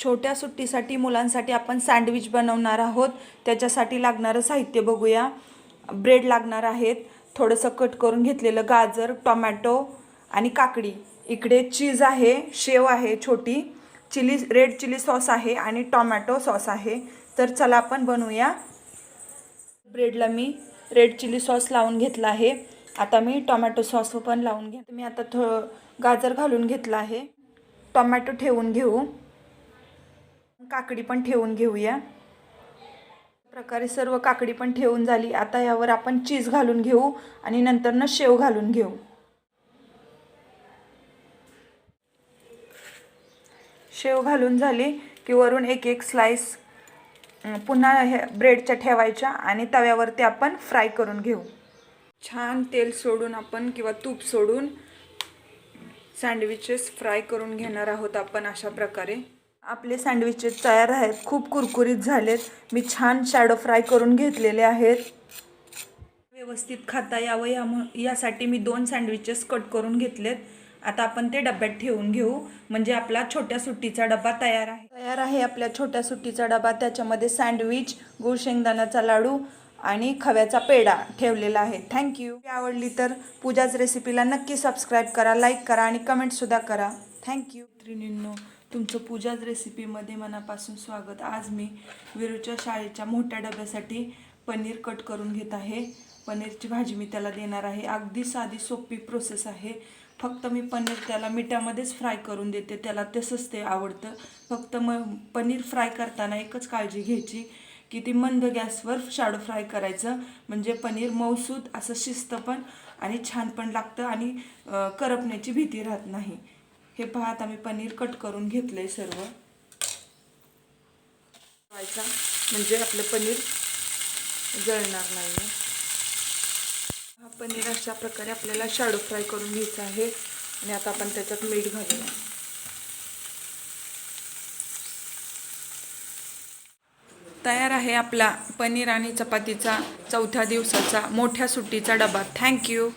छोट्या सुट्टीसाठी मुलांसाठी आपण सँडविच बनवणार आहोत। त्याच्यासाठी लागणारं साहित्य बघूया। ब्रेड लागणार आहेत, थोडंसं कट करून घेतलेलं गाजर, टोमॅटो आणि काकडी। इकडे चीज आहे, शेव आहे छोटी, रेड चिली सॉस आहे आणि टोमॅटो सॉस आहे। तर चला आपण बनवूया। ब्रेडला मी रेड चिली सॉस लावून घेतला आहे। आता मी टोमॅटो सॉस पण लावून घेते। मी आता गाजर घालून घेतला आहे, टोमॅटो ठेवून घेऊ, काकडी पण ठेवून घेऊया। प्रकारे सर्व काकडी पण ठेवून झाली। आता यावर आपण चीज घालून घेऊ आणि नंतर शेव घालून घेऊ। शेव घालून झाली की वरून एक एक स्लाइस पुन्हा हे ब्रेडच्या ठेवायच्या आणि तव्यावरती आपण फ्राय करून घेऊ। छान तेल सोडून आपण किंवा तूप सोडून सँडविचेस फ्राय करून घेणार आहोत आपण। अशा प्रकारे आपले सँडविचेस तयार आहेत, खूप कुरकुरीत झालेत। मी छान शॅडो फ्राय करून घेतलेले आहेत। व्यवस्थित खाता यावं यासाठी मी 2 सँडविचेस कट करून घेतलेत। आता आपण ते डब्यात ठेवून घेऊ, म्हणजे आपला छोट्या सुट्टीचा डबा तयार आहे आपल्या छोट्या सुट्टीचा डबा। त्याच्यामध्ये सँडविच, गूळ शेंगदाण्याचा लाडू आणि खव्याचा पेढा ठेवलेला आहे। थँक्यू। आवडली तर पूजाच रेसिपीला नक्की सबस्क्राईब करा, लाईक करा आणि कमेंटसुद्धा करा। थँक्यू। मैत्रिणींनो, तुमचं पूजाच रेसिपीमध्ये मनापासून स्वागत। आज मी विरूच्या शाळेच्या मोठ्या डब्यासाठी पनीर कट करून घेत आहे। पनीरची भाजी मी त्याला देणार आहे। अगदी साधी सोपी प्रोसेस आहे। फक्त मी पनीर त्याला मिठामध्येच फ्राय करून देते, त्याला तसंच ते आवडतं। फक्त पनीर फ्राय करताना एकच काळजी घ्यायची की ती मंद गॅसवर शॅडो फ्राय करायचं, म्हणजे पनीर मऊसूद असं शिजतं पण आणि छान पण लागतं आणि करपण्याची भीती राहत नाही। हे पहा, आता मी पनीर कट करून घेतलंय सर्व। म्हणजे आपलं पनीर जळणार नाही। हा पनीर अशा प्रकारे आपल्याला शॅडो फ्राय करून घ्यायचा आहे आणि आता आपण त्याच्यात मीठ घालूया। तयार आहे आपला पनीर आणि चपातीचा चौथ्या दिवसाचा मोठ्या सुट्टीचा डबा। थँक्यू।